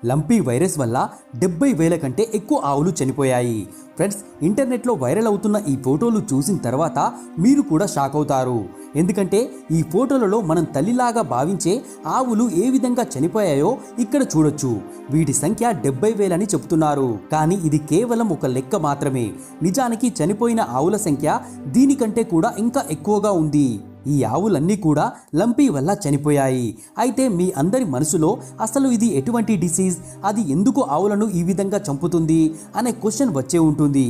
Lumpy virus వల్ల 70,000 కంటే ఎక్కువ ఆవులు చనిపోయాయి. ఫ్రెండ్స్, ఇంటర్నెట్లో వైరల్ అవుతున్న ఈ ఫోటోలు చూసిన తర్వాత మీరు కూడా షాక్ అవుతారు. ఎందుకంటే ఈ ఫోటోలలో మనం తల్లిలాగా భావించే ఆవులు ఏ విధంగా చనిపోయాయో ఇక్కడ చూడొచ్చు. వీటి సంఖ్య 70,000 అని చెబుతున్నారు. కానీ ఇది కేవలం ఒక లెక్క మాత్రమే. నిజానికి చనిపోయిన ఆవుల సంఖ్య దీనికంటే కూడా ఇంకా ఎక్కువగా ఉంది. ఈ ఆవులన్నీ కూడా లంపీ వల్ల చనిపోయాయి. అయితే మీ అందరి మనసులో అసలు ఇది ఎటువంటి డిసీజ్, అది ఎందుకు ఆవులను ఈ విధంగా చంపుతుంది అనే క్వశ్చన్ వచ్చే ఉంటుంది.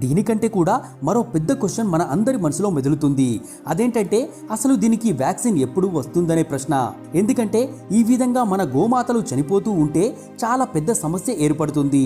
దీనికంటే కూడా మరో పెద్ద క్వశ్చన్ మన అందరి మనసులో మెదులుతుంది. అదేంటంటే అసలు దీనికి వ్యాక్సిన్ ఎప్పుడు వస్తుందనే ప్రశ్న. ఎందుకంటే ఈ విధంగా మన గోమాతలు చనిపోతూ ఉంటే చాలా పెద్ద సమస్య ఏర్పడుతుంది.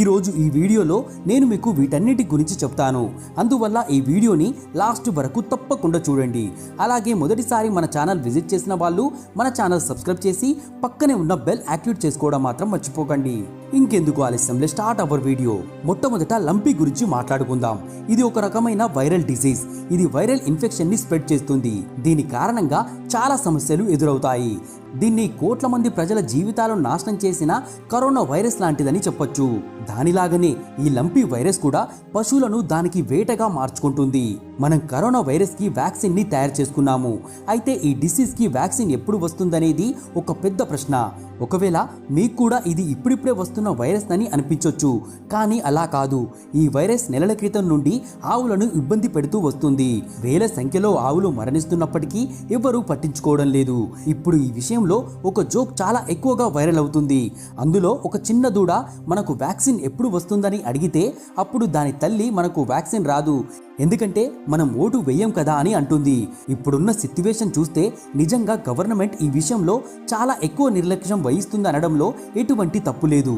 ఈరోజు ఈ వీడియోలో నేను మీకు వీటన్నిటి గురించి చెప్తాను. అందువల్ల ఈ వీడియోని లాస్ట్ వరకు తప్పకుండా చూడండి. అలాగే మొదటిసారి మన ఛానల్ విజిట్ చేసిన వాళ్ళు మన ఛానల్ సబ్స్క్రైబ్ చేసి పక్కనే ఉన్న బెల్ యాక్టివేట్ చేసుకోవడం మాత్రం మర్చిపోకండి. ఇంకెందుకు ఆలస్యం, లెట్స్ స్టార్ట్ అవర్ వీడియో. మొట్టమొదట లంపీ గురించి మాట్లాడుకుందాం. ఇది ఒక రకమైన వైరల్ డిసీజ్. ఇది వైరల్ ఇన్ఫెక్షన్ ని స్ప్రెడ్ చేస్తుంది. దీని కారణంగా చాలా సమస్యలు ఎదురవుతాయి. దీన్ని కోట్ల మంది ప్రజల జీవితాలను నాశనం చేసిన కరోనా వైరస్ లాంటిదని చెప్పొచ్చు. దానిలాగనే ఈ లంపీ వైరస్ కూడా పశువులను దానికి వేటగా మార్చుకుంటుంది. మనం కరోనా వైరస్ కి వ్యాక్సిన్ ని తయారు చేసుకున్నాము. అయితే ఈ డిసీజ్ కి వ్యాక్సిన్ ఎప్పుడు వస్తుందనేది ఒక పెద్ద ప్రశ్న. ఒకవేళ మీకు కూడా ఇది ఇప్పుడిప్పుడే వస్తున్న వైరస్ అని అనిపించొచ్చు. కానీ అలా కాదు. ఈ వైరస్ నెలల క్రితం నుండి ఆవులను ఇబ్బంది పెడుతూ వస్తుంది. వేల సంఖ్యలో ఆవులు మరణిస్తున్నప్పటికీ ఎవరూ పట్టించుకోవడం లేదు. ఇప్పుడు ఈ విషయంలో ఒక జోక్ చాలా ఎక్కువగా వైరల్ అవుతుంది. అందులో ఒక చిన్న దూడ మనకు వ్యాక్సిన్ ఎప్పుడు వస్తుందని అడిగితే అప్పుడు దాని తల్లి మనకు వ్యాక్సిన్ రాదు, ఎందుకంటే మనం ఓటు వేయం కదా అని అంటుంది. ఇప్పుడున్న సిట్యువేషన్ చూస్తే నిజంగా గవర్నమెంట్ ఈ విషయంలో చాలా ఎక్కువ నిర్లక్ష్యం వహిస్తుంది అనడంలో ఎటువంటి తప్పు లేదు.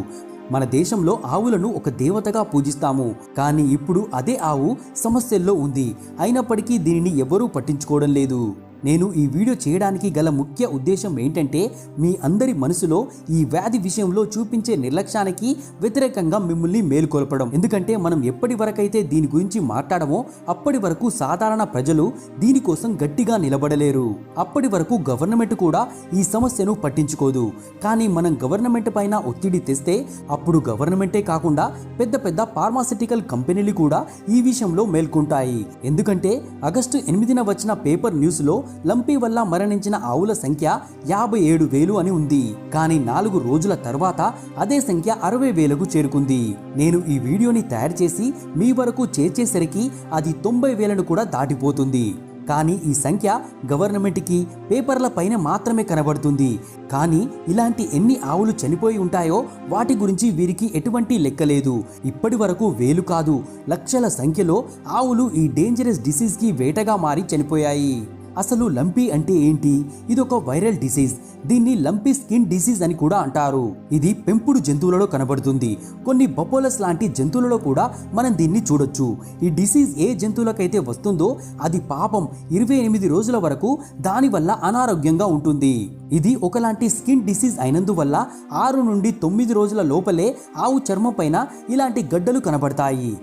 మన దేశంలో ఆవులను ఒక దేవతగా పూజిస్తాము. కానీ ఇప్పుడు అదే ఆవు సమస్యల్లో ఉంది. అయినప్పటికీ దీనిని ఎవరూ పట్టించుకోవడం లేదు. నేను ఈ వీడియో చేయడానికి గల ముఖ్య ఉద్దేశం ఏంటంటే మీ అందరి మనసులో ఈ వ్యాధి విషయంలో చూపించే నిర్లక్ష్యానికి వ్యతిరేకంగా మిమ్మల్ని మేలుకొల్పడం. ఎందుకంటే మనం ఎప్పటి వరకైతే దీని గురించి మాట్లాడమో అప్పటి వరకు సాధారణ ప్రజలు దీనికోసం గట్టిగా నిలబడలేరు. అప్పటి వరకు గవర్నమెంట్ కూడా ఈ సమస్యను పట్టించుకోదు. కానీ మనం గవర్నమెంట్ పైన ఒత్తిడి తెస్తే అప్పుడు గవర్నమెంటే కాకుండా పెద్ద పెద్ద ఫార్మాసిటికల్ కంపెనీలు కూడా ఈ విషయంలో మేల్కొంటాయి. ఎందుకంటే ఆగస్టు 8న వచ్చిన పేపర్ న్యూస్ లో లంపీ వల్ల మరణించిన ఆవుల సంఖ్య 57,000 అని ఉంది. కానీ 4 రోజుల తర్వాత అదే సంఖ్య 60,000కు చేరుకుంది. నేను ఈ వీడియోని తయారు చేసి మీ వరకు చేర్చేసరికి అది 90,000ను కూడా దాటిపోతుంది. కానీ ఈ సంఖ్య గవర్నమెంట్కి పేపర్ల పైన మాత్రమే కనబడుతుంది. కానీ ఇలాంటి ఎన్ని ఆవులు చనిపోయి ఉంటాయో వాటి గురించి వీరికి ఎటువంటి లెక్కలేదు. ఇప్పటి వరకు వేలు కాదు, లక్షల సంఖ్యలో ఆవులు ఈ డేంజరస్ డిసీజ్కి వేటగా మారి చనిపోయాయి. అసలు లంపీ అంటే ఏంటి? ఇది ఒక వైరల్ డిసీజ్. దీన్ని లంపీ స్కిన్ డిసీజ్ అని కూడా అంటారు. ఇది పెంపుడు జంతువులలో కనబడుతుంది. కొన్ని బపోలస్ లాంటి జంతువులలో కూడా మనం దీన్ని చూడొచ్చు. ఈ డిసీజ్ ఏ జంతువులకైతే వస్తుందో అది పాపం 28 రోజుల వరకు దానివల్ల అనారోగ్యంగా ఉంటుంది. ఇది ఒకలాంటి స్కిన్ డిసీజ్ అయినందువల్ల 6 నుండి 9 రోజుల లోపలే ఆవు చర్మం పైన ఇలాంటి గడ్డలు కనబడతాయి.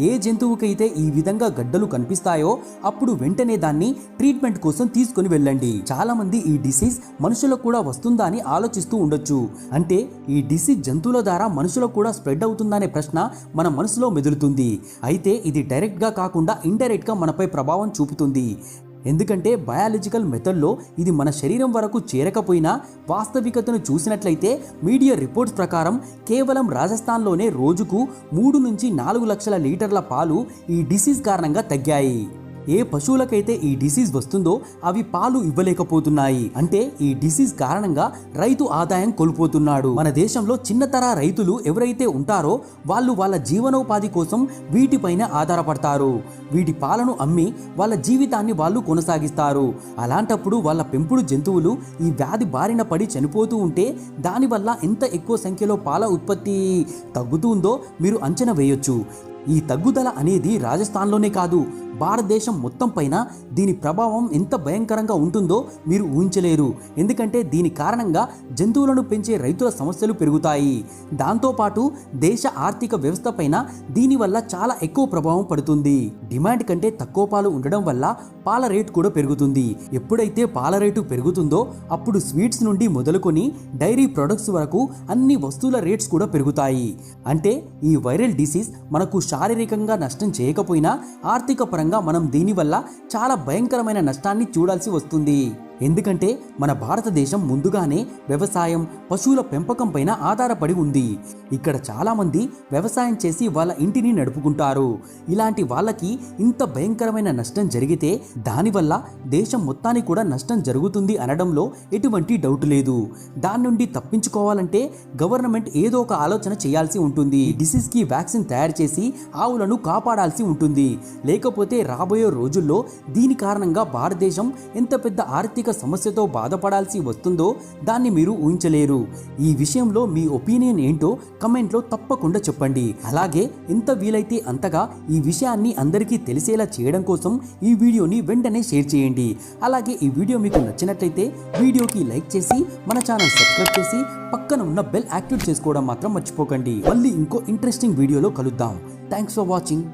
ఏ జంతువుకైతే ఈ విధంగా గడ్డలు కనిపిస్తాయో అప్పుడు వెంటనే దాన్ని ట్రీట్మెంట్ కోసం తీసుకుని వెళ్ళండి. చాలా మంది ఈ డిసీజ్ మనుషులకు కూడా వస్తుందా అని ఆలోచిస్తూ ఉండొచ్చు. అంటే ఈ డిసీజ్ జంతువుల ద్వారా మనుషులకు కూడా స్ప్రెడ్ అవుతుందనే ప్రశ్న మన మనసులో మెదులుతుంది. అయితే ఇది డైరెక్ట్ గా కాకుండా ఇండైరెక్ట్ గా మనపై ప్రభావం చూపుతుంది. ఎందుకంటే బయాలజికల్ మెథడ్లో ఇది మన శరీరం వరకు చేరకపోయినా వాస్తవికతను చూసినట్లయితే మీడియా రిపోర్ట్స్ ప్రకారం కేవలం రాజస్థాన్లోనే రోజుకు 3 నుంచి 4 లక్షల లీటర్ల పాలు ఈ డిసీజ్ కారణంగా తగ్గాయి. ఏ పశువులకైతే ఈ డిసీజ్ వస్తుందో అవి పాలు ఇవ్వలేకపోతున్నాయి. అంటే ఈ డిసీజ్ కారణంగా రైతు ఆదాయం కోల్పోతున్నాడు. మన దేశంలో చిన్నతర రైతులు ఎవరైతే ఉంటారో వాళ్ళు వాళ్ళ జీవనోపాధి కోసం వీటిపైన ఆధారపడతారు. వీటి పాలను అమ్మి వాళ్ళ జీవితాన్ని వాళ్ళు కొనసాగిస్తారు. అలాంటప్పుడు వాళ్ళ పెంపుడు జంతువులు ఈ వ్యాధి బారిన పడి చనిపోతూ ఉంటే దానివల్ల ఎంత ఎక్కువ సంఖ్యలో పాల ఉత్పత్తి తగ్గుతుందో మీరు అంచనా వేయొచ్చు. ఈ తగ్గుదల అనేది రాజస్థాన్లోనే కాదు, భారతదేశం మొత్తం పైన దీని ప్రభావం ఎంత భయంకరంగా ఉంటుందో మీరు ఊహించలేరు. ఎందుకంటే దీని కారణంగా జంతువులను పెంచే రైతుల సమస్యలు పెరుగుతాయి. దాంతోపాటు దేశ ఆర్థిక వ్యవస్థ పైన దీనివల్ల చాలా ఎక్కువ ప్రభావం పడుతుంది. డిమాండ్ కంటే తక్కువ పాలు ఉండడం వల్ల పాల రేటు కూడా పెరుగుతుంది. ఎప్పుడైతే పాల రేటు పెరుగుతుందో అప్పుడు స్వీట్స్ నుండి మొదలుకొని డైరీ ప్రొడక్ట్స్ వరకు అన్ని వస్తువుల రేట్స్ కూడా పెరుగుతాయి. అంటే ఈ వైరల్ డిసీజ్ మనకు శారీరకంగా నష్టం చేయకపోయినా ఆర్థిక పరంగా మనం దీనివల్ల చాలా భయంకరమైన నష్టాన్ని చూడాల్సి వస్తుంది. ఎందుకంటే మన భారతదేశం ముందుగానే వ్యవసాయం, పశువుల పెంపకం పైన ఆధారపడి ఉంది. ఇక్కడ చాలామంది వ్యవసాయం చేసి వాళ్ళ ఇంటిని నడుపుకుంటారు. ఇలాంటి వాళ్ళకి ఇంత భయంకరమైన నష్టం జరిగితే దానివల్ల దేశం మొత్తానికి కూడా నష్టం జరుగుతుంది అనడంలో ఎటువంటి డౌట్ లేదు. దాని నుండి తప్పించుకోవాలంటే గవర్నమెంట్ ఏదో ఒక ఆలోచన చేయాల్సి ఉంటుంది. డిసీజ్కి వ్యాక్సిన్ తయారు చేసి ఆవులను కాపాడాల్సి ఉంటుంది. లేకపోతే రాబోయే రోజుల్లో దీని కారణంగా భారతదేశం ఎంత పెద్ద ఆర్థిక సమస్యతో బాధపడాల్సి వస్తుందో దాన్ని మీరు ఊహించలేరు. ఈ విషయంలో మీ ఒపీనియన్ ఏంటో కమెంట్లో తప్పకుండా చెప్పండి. అలాగే ఎంత వీలైతే అంతగా ఈ విషయాన్ని అందరికీ తెలిసేలా చేయడం కోసం ఈ వీడియోని వెంటనే షేర్ చేయండి. అలాగే ఈ వీడియో మీకు నచ్చినట్లయితే వీడియోకి లైక్ చేసి మన ఛానల్ సబ్స్క్రైబ్ చేసి పక్కన ఉన్న బెల్ యాక్టివేట్ చేసుకోవడం మాత్రం మర్చిపోకండి. మళ్ళీ ఇంకో ఇంట్రెస్టింగ్ వీడియోలో కలుద్దాం. Thanks for watching.